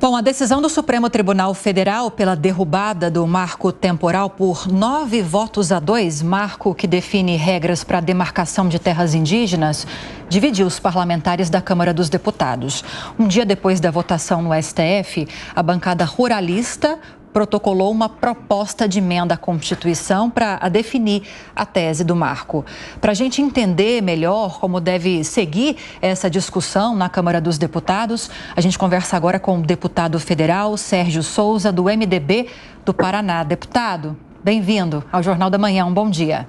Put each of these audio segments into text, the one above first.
Bom, a decisão do Supremo Tribunal Federal pela derrubada do marco temporal por 9 votos a 2, marco que define regras para a demarcação de terras indígenas, dividiu os parlamentares da Câmara dos Deputados. Um dia depois da votação no STF, a bancada ruralista protocolou uma proposta de emenda à Constituição para definir a tese do marco. Para a gente entender melhor como deve seguir essa discussão na Câmara dos Deputados, a gente conversa agora com o deputado federal Sérgio Souza, do MDB do Paraná. Deputado, bem-vindo ao Jornal da Manhã. Um bom dia.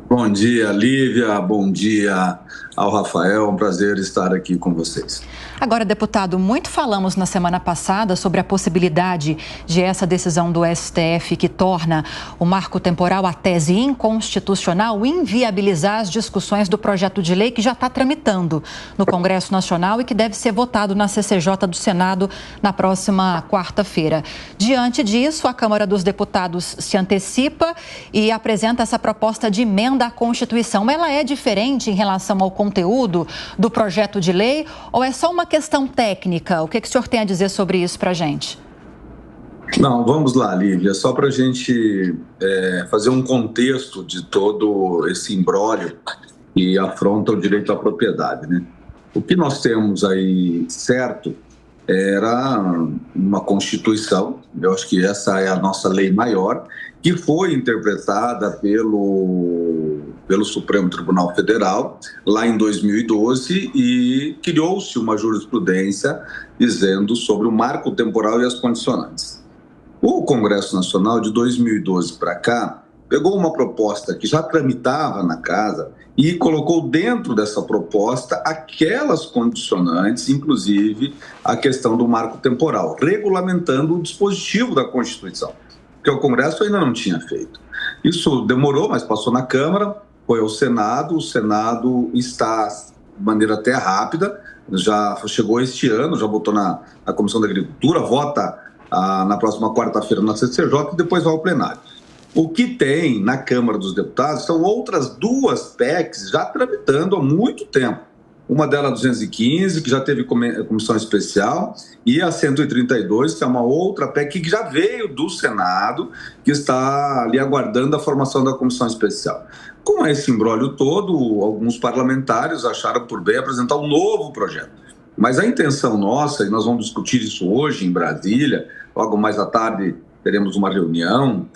Bom dia, Lívia. Bom dia ao Rafael. Um prazer estar aqui com vocês. Agora, deputado, muito falamos na semana passada sobre a possibilidade de essa decisão do STF que torna o marco temporal a tese inconstitucional inviabilizar as discussões do projeto de lei que já está tramitando no Congresso Nacional e que deve ser votado na CCJ do Senado na próxima quarta-feira. Diante disso, a Câmara dos Deputados se antecipa e apresenta essa proposta de emenda à Constituição. Ela é diferente em relação ao conteúdo do projeto de lei ou é só uma questão técnica? O que o senhor tem a dizer sobre isso para a gente? Não, vamos lá, Lívia, só para a gente fazer um contexto de todo esse imbróglio que afronta o direito à propriedade, né? O que nós temos aí certo era uma Constituição, eu acho que essa é a nossa lei maior, que foi interpretada pelo Supremo Tribunal Federal lá em 2012 e criou-se uma jurisprudência dizendo sobre o marco temporal e as condicionantes. O Congresso Nacional, de 2012 para cá, pegou uma proposta que já tramitava na casa e colocou dentro dessa proposta aquelas condicionantes, inclusive a questão do marco temporal, regulamentando o dispositivo da Constituição, que o Congresso ainda não tinha feito. Isso demorou, mas passou na Câmara, foi ao Senado. O Senado está de maneira até rápida, já chegou este ano, já votou na Comissão da Agricultura, vota na próxima quarta-feira na CCJ e depois vai ao plenário. O que tem na Câmara dos Deputados são outras duas PECs já tramitando há muito tempo. Uma delas, 215, que já teve comissão especial, e a 132, que é uma outra PEC que já veio do Senado, que está ali aguardando a formação da comissão especial. Com esse imbróglio todo, alguns parlamentares acharam por bem apresentar um novo projeto. Mas a intenção nossa, e nós vamos discutir isso hoje em Brasília, logo mais à tarde teremos uma reunião,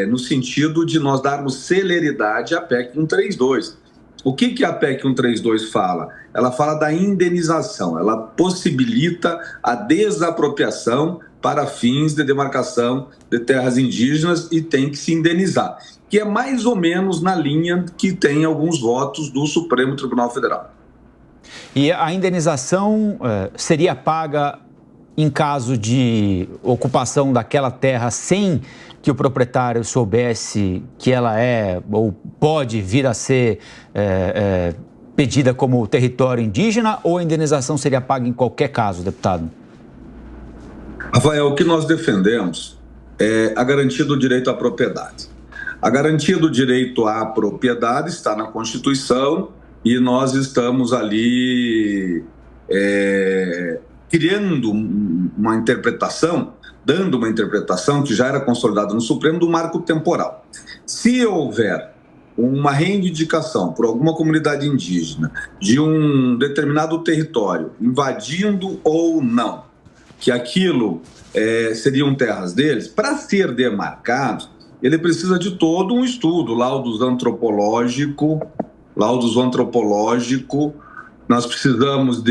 no sentido de nós darmos celeridade à PEC 132. O que a PEC 132 fala? Ela fala da indenização, ela possibilita a desapropriação para fins de demarcação de terras indígenas e tem que se indenizar, que é mais ou menos na linha que tem alguns votos do Supremo Tribunal Federal. E a indenização seria paga em caso de ocupação daquela terra sem que o proprietário soubesse que ela é ou pode vir a ser pedida como território indígena, ou a indenização seria paga em qualquer caso, deputado? Rafael, o que nós defendemos é a garantia do direito à propriedade. A garantia do direito à propriedade está na Constituição e nós estamos ali criando uma interpretação, dando uma interpretação que já era consolidada no Supremo do marco temporal. Se houver uma reivindicação por alguma comunidade indígena de um determinado território, invadindo ou não, que aquilo seriam terras deles, para ser demarcado, ele precisa de todo um estudo, laudos antropológico, nós precisamos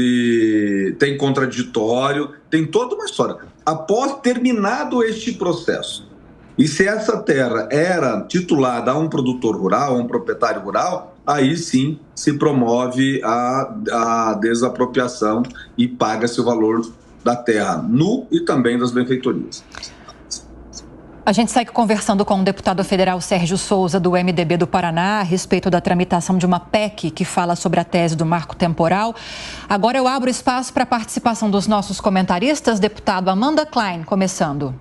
tem contraditório, tem toda uma história. Após terminado este processo, e se essa terra era titulada a um produtor rural, a um proprietário rural, aí sim se promove a desapropriação e paga-se o valor da terra nu e também das benfeitorias. A gente segue conversando com o deputado federal Sérgio Souza, do MDB do Paraná, a respeito da tramitação de uma PEC que fala sobre a tese do marco temporal. Agora eu abro espaço para a participação dos nossos comentaristas. Deputado Amanda Klein, começando.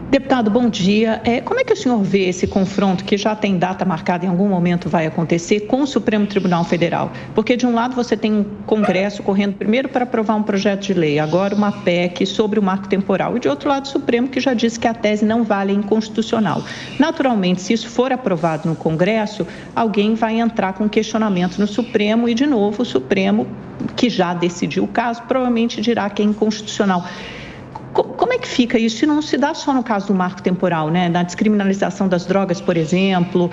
Deputado, bom dia. Como é que o senhor vê esse confronto, que já tem data marcada, em algum momento vai acontecer, com o Supremo Tribunal Federal? Porque, de um lado, você tem um Congresso correndo primeiro para aprovar um projeto de lei, agora uma PEC sobre o marco temporal, e, de outro lado, o Supremo, que já disse que a tese não vale, é inconstitucional. Naturalmente, se isso for aprovado no Congresso, alguém vai entrar com questionamento no Supremo e, de novo, o Supremo, que já decidiu o caso, provavelmente dirá que é inconstitucional. Como é que fica isso? Se não se dá só no caso do marco temporal, né? Na descriminalização das drogas, por exemplo,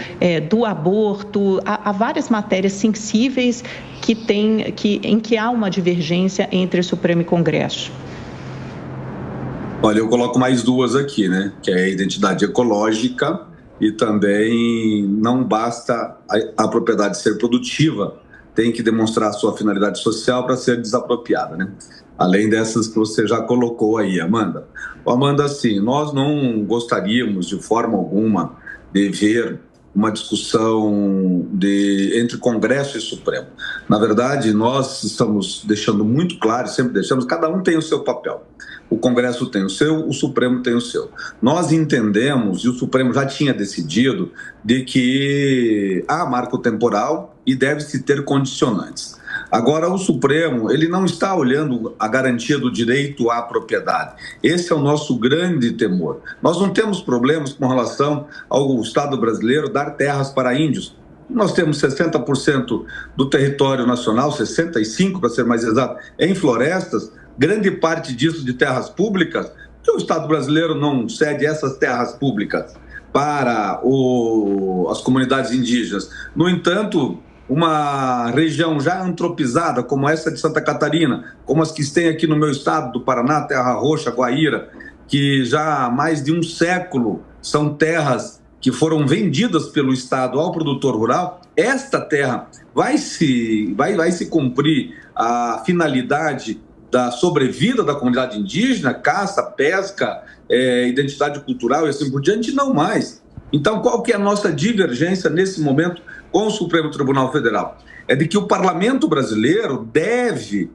do aborto, há várias matérias sensíveis em que há uma divergência entre Supremo e Congresso. Olha, eu coloco mais duas aqui, né? Que é a identidade ecológica e também não basta a propriedade ser produtiva, tem que demonstrar a sua finalidade social para ser desapropriada, né? Além dessas que você já colocou aí, Amanda. Amanda, assim, nós não gostaríamos de forma alguma de ver uma discussão entre Congresso e Supremo. Na verdade, nós estamos deixando muito claro, sempre deixamos, cada um tem o seu papel. O Congresso tem o seu, o Supremo tem o seu. Nós entendemos, e o Supremo já tinha decidido, de que há marco temporal e deve-se ter condicionantes. Agora, o Supremo, ele não está olhando a garantia do direito à propriedade. Esse é o nosso grande temor. Nós não temos problemas com relação ao Estado brasileiro dar terras para índios. Nós temos 60% do território nacional, 65% para ser mais exato, em florestas, grande parte disso de terras públicas, que o Estado brasileiro não cede essas terras públicas para as comunidades indígenas. No entanto, uma região já antropizada, como essa de Santa Catarina, como as que tem aqui no meu estado do Paraná, Terra Roxa, Guaíra, que já há mais de um século são terras que foram vendidas pelo Estado ao produtor rural, esta terra vai se cumprir a finalidade da sobrevida da comunidade indígena, caça, pesca, identidade cultural e assim por diante, não mais. Então, qual que é a nossa divergência nesse momento com o Supremo Tribunal Federal? É de que o parlamento brasileiro deve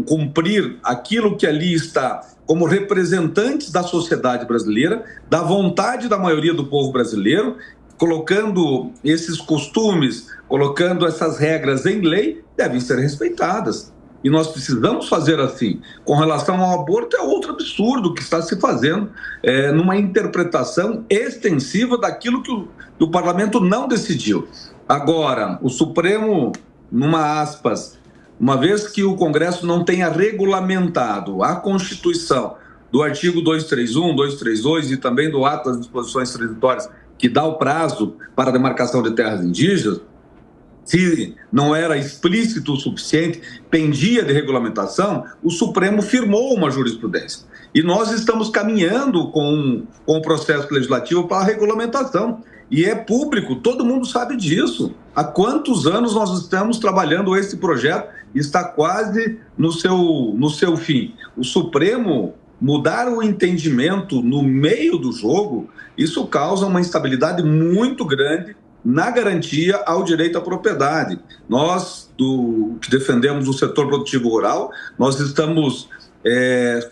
cumprir aquilo que ali está como representantes da sociedade brasileira, da vontade da maioria do povo brasileiro, colocando esses costumes, colocando essas regras em lei, devem ser respeitadas. E nós precisamos fazer assim. Com relação ao aborto, é outro absurdo que está se fazendo numa interpretação extensiva daquilo que o parlamento não decidiu. Agora, o Supremo, numa aspas, uma vez que o Congresso não tenha regulamentado a Constituição do artigo 231, 232 e também do ato das disposições transitórias, que dá o prazo para a demarcação de terras indígenas, se não era explícito o suficiente, pendia de regulamentação, o Supremo firmou uma jurisprudência. E nós estamos caminhando com o processo legislativo para a regulamentação. E é público, todo mundo sabe disso. Há quantos anos nós estamos trabalhando esse projeto? Está quase no seu fim. O Supremo mudar o entendimento no meio do jogo, isso causa uma instabilidade muito grande na garantia ao direito à propriedade. Nós, que defendemos o setor produtivo rural, nós estamos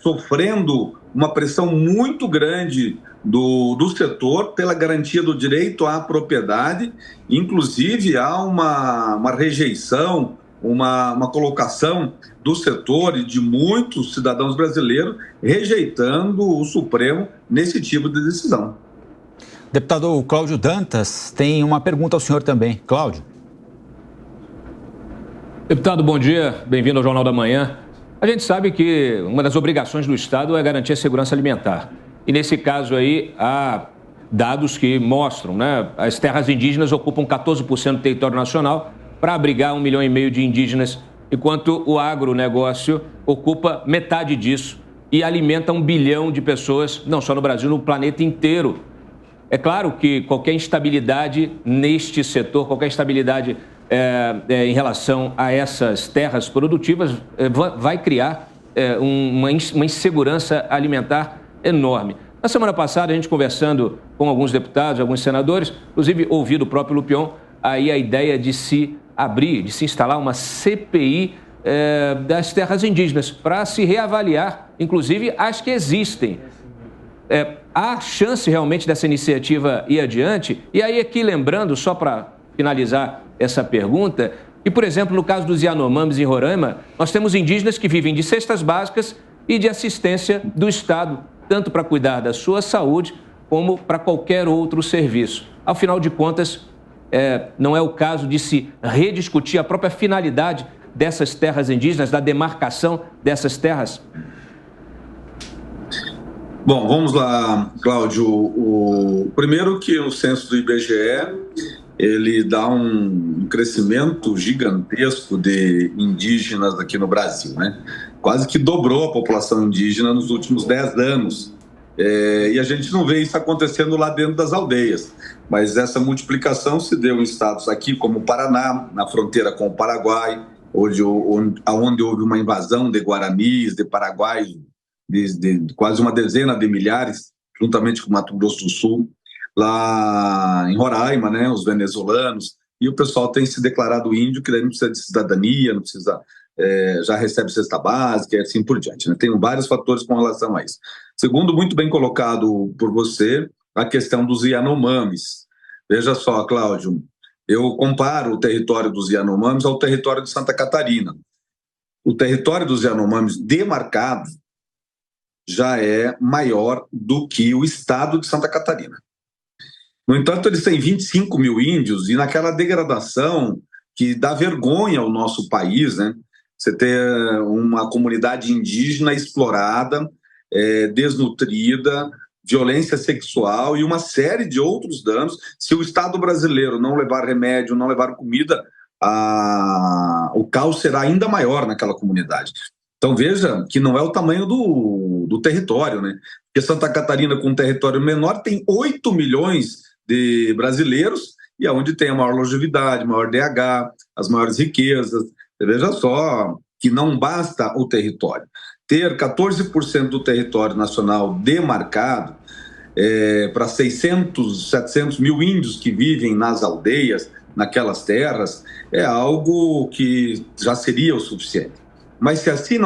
sofrendo uma pressão muito grande do setor pela garantia do direito à propriedade. Inclusive, há uma rejeição, uma colocação do setor e de muitos cidadãos brasileiros rejeitando o Supremo nesse tipo de decisão. Deputado Cláudio Dantas tem uma pergunta ao senhor também. Cláudio. Deputado, bom dia. Bem-vindo ao Jornal da Manhã. A gente sabe que uma das obrigações do Estado é garantir a segurança alimentar. E nesse caso aí, há dados que mostram, né? As terras indígenas ocupam 14% do território nacional para abrigar 1,5 milhão de indígenas, enquanto o agronegócio ocupa metade disso e alimenta 1 bilhão de pessoas, não só no Brasil, no planeta inteiro. É claro que qualquer instabilidade neste setor, qualquer instabilidade em relação a essas terras produtivas vai criar uma insegurança alimentar enorme. Na semana passada, a gente conversando com alguns deputados, alguns senadores, inclusive ouvi do próprio Lupion, aí a ideia de se abrir, de se instalar uma CPI das terras indígenas, para se reavaliar, inclusive, as que existem. há chance realmente dessa iniciativa ir adiante? E aí aqui lembrando, só para finalizar essa pergunta, que, por exemplo, no caso dos Yanomamis em Roraima, nós temos indígenas que vivem de cestas básicas e de assistência do Estado, tanto para cuidar da sua saúde como para qualquer outro serviço. Afinal de contas, não é o caso de se rediscutir a própria finalidade dessas terras indígenas, da demarcação dessas terras? Bom, vamos lá, Cláudio. Primeiro que o censo do IBGE, ele dá um crescimento gigantesco de indígenas aqui no Brasil, né? Quase que dobrou a população indígena nos últimos 10 anos. E a gente não vê isso acontecendo lá dentro das aldeias. Mas essa multiplicação se deu em estados aqui como o Paraná, na fronteira com o Paraguai, onde houve uma invasão de guaranis, de paraguaios, de quase uma dezena de milhares, juntamente com o Mato Grosso do Sul, lá em Roraima, né, os venezuelanos, e o pessoal tem se declarado índio, que daí não precisa de cidadania, não precisa, já recebe cesta básica e assim por diante, né? Tem vários fatores com relação a isso. Segundo, muito bem colocado por você, a questão dos Yanomamis. Veja só, Cláudio, eu comparo o território dos Yanomamis ao território de Santa Catarina. O território dos Yanomamis demarcado já é maior do que o estado de Santa Catarina. No entanto, eles têm 25 mil índios e naquela degradação que dá vergonha ao nosso país, né? Você ter uma comunidade indígena explorada, desnutrida, violência sexual e uma série de outros danos. Se o Estado brasileiro não levar remédio, não levar comida, o caos será ainda maior naquela comunidade. Então veja que não é o tamanho do território, né? Porque Santa Catarina, com um território menor, tem 8 milhões de brasileiros e é onde tem a maior longevidade, maior DH, as maiores riquezas. Veja só que não basta o território. Ter 14% do território nacional demarcado para 600, 700 mil índios que vivem nas aldeias, naquelas terras, é algo que já seria o suficiente. Mas se assim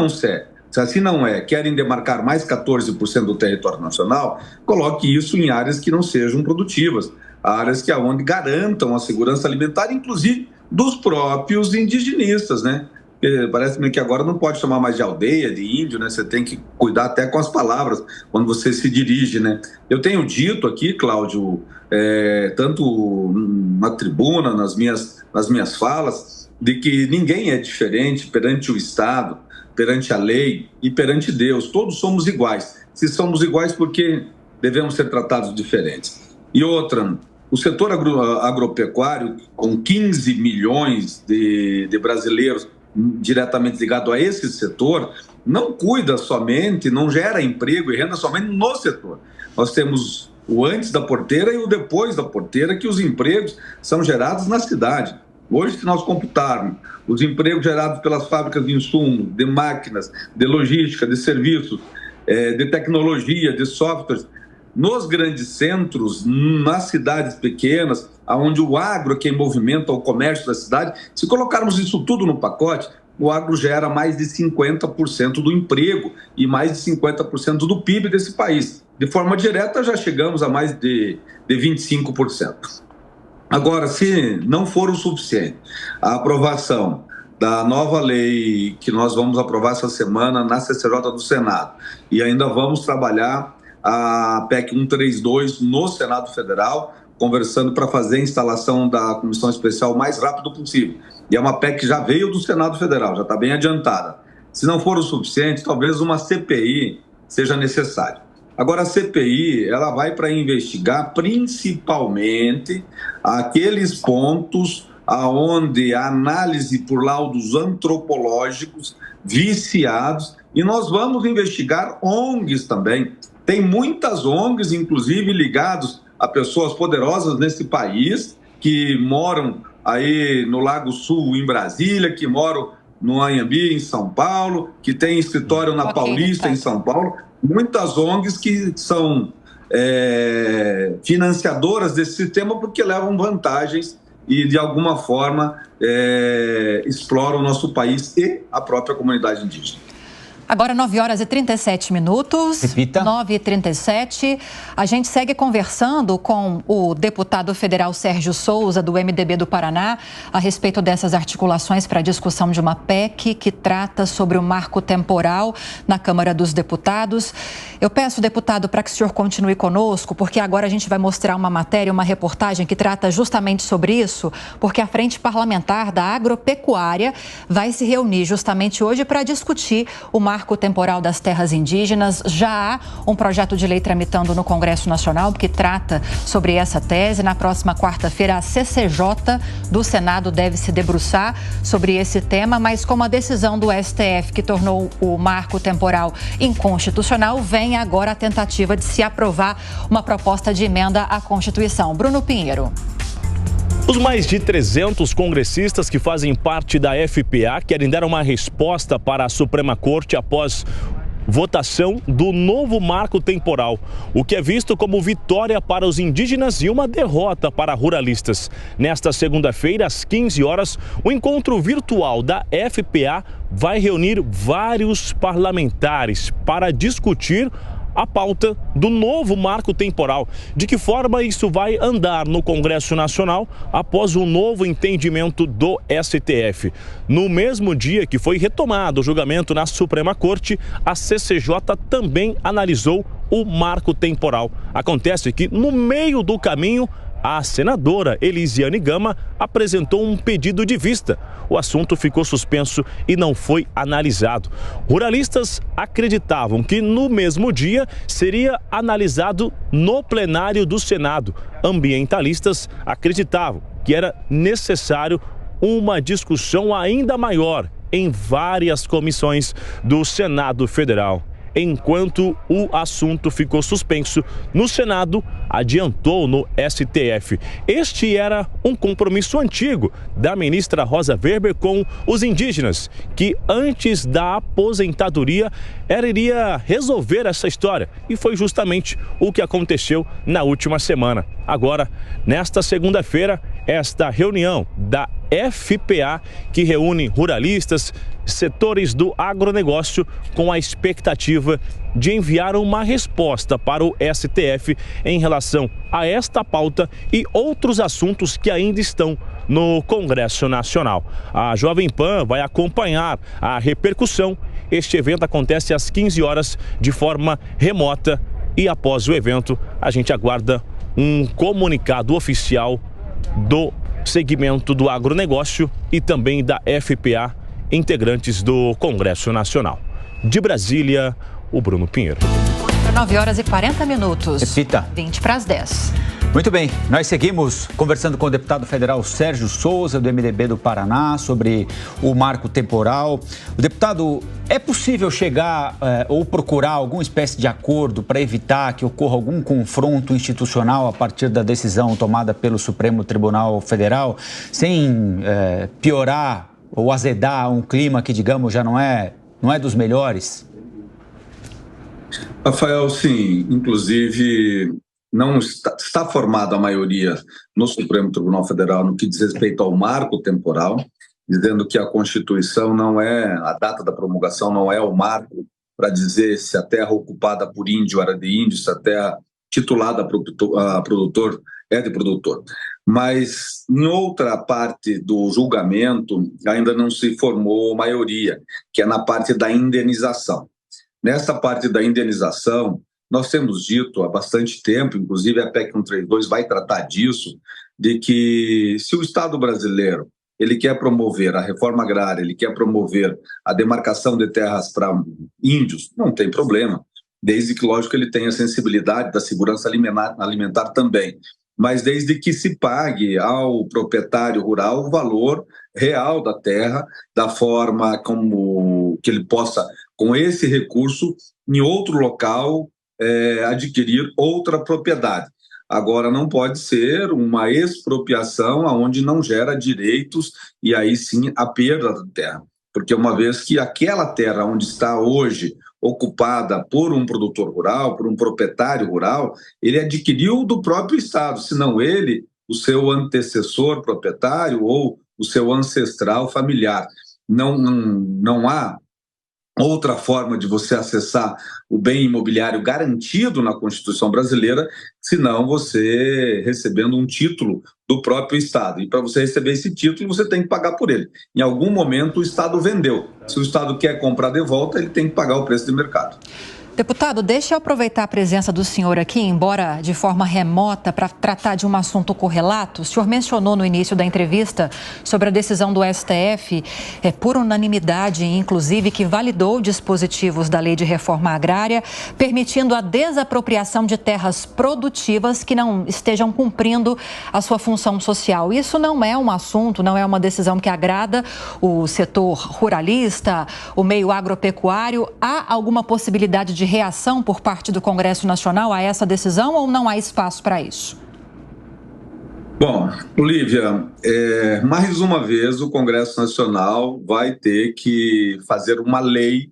não é, querem demarcar mais 14% do território nacional, coloque isso em áreas que não sejam produtivas, áreas que aonde garantam a segurança alimentar, inclusive dos próprios indigenistas, né? Parece-me que agora não pode chamar mais de aldeia, de índio, né? Você tem que cuidar até com as palavras quando você se dirige, né? Eu tenho dito aqui, Cláudio, tanto na tribuna, nas minhas falas, de que ninguém é diferente perante o Estado, perante a lei e perante Deus. Todos somos iguais. Se somos iguais, por que devemos ser tratados diferentes? E outra, o setor agropecuário, com 15 milhões de brasileiros diretamente ligado a esse setor, não cuida somente, não gera emprego e renda somente no setor. Nós temos o antes da porteira e o depois da porteira, que os empregos são gerados na cidade. Hoje, se nós computarmos os empregos gerados pelas fábricas de insumos, de máquinas, de logística, de serviços, de tecnologia, de softwares, nos grandes centros, nas cidades pequenas, onde o agro que movimenta o comércio da cidade, se colocarmos isso tudo no pacote, o agro gera mais de 50% do emprego e mais de 50% do PIB desse país. De forma direta, já chegamos a mais de 25%. Agora, se não for o suficiente, a aprovação da nova lei que nós vamos aprovar essa semana na CCJ do Senado, e ainda vamos trabalhar a PEC 132 no Senado Federal, conversando para fazer a instalação da comissão especial o mais rápido possível. E é uma PEC que já veio do Senado Federal, já está bem adiantada. Se não for o suficiente, talvez uma CPI seja necessária. Agora, a CPI, ela vai para investigar principalmente aqueles pontos aonde a análise por laudos antropológicos viciados, e nós vamos investigar ONGs também. Tem muitas ONGs, inclusive, ligadas a pessoas poderosas nesse país, que moram aí no Lago Sul, em Brasília, que moram no Anhembi, em São Paulo, que tem escritório na Paulista, em São Paulo. Muitas ONGs que são financiadoras desse sistema porque levam vantagens e, de alguma forma, exploram o nosso país e a própria comunidade indígena. Agora 9h37. Repita. 9h37. A gente segue conversando com o deputado federal Sérgio Souza, do MDB do Paraná, a respeito dessas articulações para a discussão de uma PEC que trata sobre o marco temporal na Câmara dos Deputados. Eu peço, deputado, para que o senhor continue conosco, porque agora a gente vai mostrar uma matéria, uma reportagem que trata justamente sobre isso, porque a Frente Parlamentar da Agropecuária vai se reunir justamente hoje para discutir o marco temporal das terras indígenas. Já há um projeto de lei tramitando no Congresso Nacional que trata sobre essa tese. Na próxima quarta-feira, a CCJ do Senado deve se debruçar sobre esse tema, mas como a decisão do STF que tornou o marco temporal inconstitucional, vem agora a tentativa de se aprovar uma proposta de emenda à Constituição. Bruno Pinheiro. Os mais de 300 congressistas que fazem parte da FPA querem dar uma resposta para a Suprema Corte após votação do novo marco temporal, o que é visto como vitória para os indígenas e uma derrota para ruralistas. Nesta segunda-feira, às 15 horas, o encontro virtual da FPA vai reunir vários parlamentares para discutir a pauta do novo marco temporal. De que forma isso vai andar no Congresso Nacional após o novo entendimento do STF? No mesmo dia que foi retomado o julgamento na Suprema Corte, a CCJ também analisou o marco temporal. Acontece que, no meio do caminho, a senadora Elisiane Gama apresentou um pedido de vista. O assunto ficou suspenso e não foi analisado. Ruralistas acreditavam que no mesmo dia seria analisado no plenário do Senado. Ambientalistas acreditavam que era necessário uma discussão ainda maior em várias comissões do Senado Federal. Enquanto o assunto ficou suspenso no Senado, adiantou no STF. Este era um compromisso antigo da ministra Rosa Weber com os indígenas, que antes da aposentadoria ela iria resolver essa história. E foi justamente o que aconteceu na última semana. Agora, nesta segunda-feira, esta reunião da FPA, que reúne ruralistas, setores do agronegócio, com a expectativa de enviar uma resposta para o STF em relação a esta pauta e outros assuntos que ainda estão no Congresso Nacional. A Jovem Pan vai acompanhar a repercussão. Este evento acontece às 15 horas de forma remota e após o evento a gente aguarda um comunicado oficial do segmento do agronegócio e também da FPA, integrantes do Congresso Nacional. De Brasília, o Bruno Pinheiro. 9h40. Repita. 9:20. Muito bem, nós seguimos conversando com o deputado federal Sérgio Souza, do MDB do Paraná, sobre o marco temporal. O deputado, é possível chegar ou procurar alguma espécie de acordo para evitar que ocorra algum confronto institucional a partir da decisão tomada pelo Supremo Tribunal Federal, sem piorar ou azedar um clima que, digamos, já não é dos melhores? Rafael, sim. Inclusive, não está formada a maioria no Supremo Tribunal Federal no que diz respeito ao marco temporal, dizendo que a Constituição não é, a data da promulgação não é o marco para dizer se a terra ocupada por índio era de índio, se a terra titulada a produtor é de produtor. Mas em outra parte do julgamento ainda não se formou maioria, que é na parte da indenização. Nessa parte da indenização, nós temos dito há bastante tempo, inclusive a PEC 132 vai tratar disso, de que se o Estado brasileiro ele quer promover a reforma agrária, ele quer promover a demarcação de terras para índios, não tem problema, desde que, lógico, ele tenha sensibilidade da segurança alimentar também, mas desde que se pague ao proprietário rural o valor real da terra, da forma como que ele possa, com esse recurso, em outro local, adquirir outra propriedade. Agora, não pode ser uma expropriação onde não gera direitos e aí sim a perda da terra. Porque uma vez que aquela terra onde está hoje ocupada por um produtor rural, por um proprietário rural, ele adquiriu do próprio Estado, senão ele, o seu antecessor proprietário ou o seu ancestral familiar. Não há outra forma de você acessar o bem imobiliário garantido na Constituição brasileira, senão você recebendo um título do próprio Estado. E para você receber esse título, você tem que pagar por ele. Em algum momento, o Estado vendeu. Se o Estado quer comprar de volta, ele tem que pagar o preço de mercado. Deputado, deixa eu aproveitar a presença do senhor aqui, embora de forma remota, para tratar de um assunto correlato. O senhor mencionou no início da entrevista sobre a decisão do STF, por unanimidade, inclusive, que validou dispositivos da Lei de Reforma Agrária, permitindo a desapropriação de terras produtivas que não estejam cumprindo a sua função social. Isso não é um assunto, não é uma decisão que agrada o setor ruralista, o meio agropecuário. Há alguma possibilidade de reação por parte do Congresso Nacional a essa decisão ou não há espaço para isso? Bom, Lívia, mais uma vez o Congresso Nacional vai ter que fazer uma lei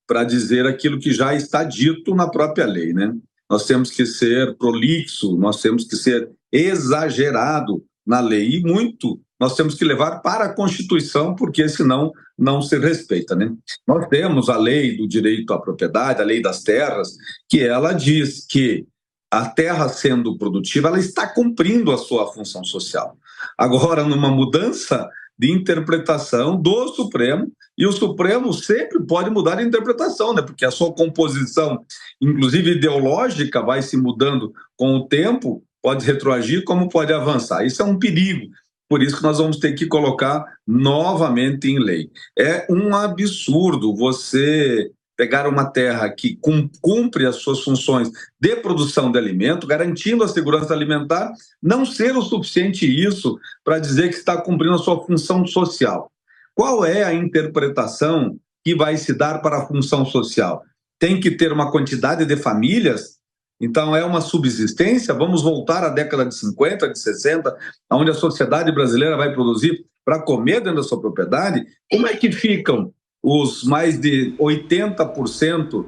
para dizer aquilo que já está dito na própria lei, né? Nós temos que ser prolixo, nós temos que ser exagerado na lei e muito nós temos que levar para a Constituição, porque senão não se respeita, né? Nós temos a lei do direito à propriedade, a lei das terras, que ela diz que a terra sendo produtiva, ela está cumprindo a sua função social. Agora, numa mudança de interpretação do Supremo, e o Supremo sempre pode mudar de interpretação, né? Porque a sua composição, inclusive ideológica, vai se mudando com o tempo, pode retroagir como pode avançar. Isso é um perigo. Por isso que nós vamos ter que colocar novamente em lei. É um absurdo você pegar uma terra que cumpre as suas funções de produção de alimento, garantindo a segurança alimentar, não ser o suficiente isso para dizer que está cumprindo a sua função social. Qual é a interpretação que vai se dar para a função social? Tem que ter uma quantidade de famílias? Então, é uma subsistência? Vamos voltar à década de 50, de 60, onde a sociedade brasileira vai produzir para comer dentro da sua propriedade? Como é que ficam os mais de 80%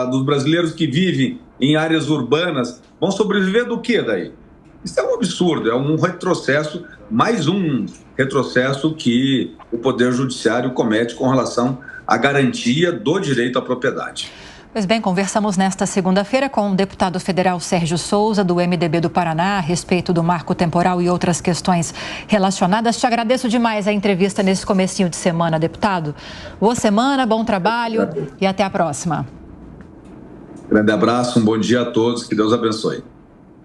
dos brasileiros que vivem em áreas urbanas? Vão sobreviver do que daí? Isso é um absurdo, é um retrocesso, mais um retrocesso que o Poder Judiciário comete com relação à garantia do direito à propriedade. Pois bem, conversamos nesta segunda-feira com o deputado federal Sérgio Souza, do MDB do Paraná, a respeito do marco temporal e outras questões relacionadas. Te agradeço demais a entrevista nesse comecinho de semana, deputado. Boa semana, bom trabalho e até a próxima. Grande abraço, um bom dia a todos, que Deus abençoe.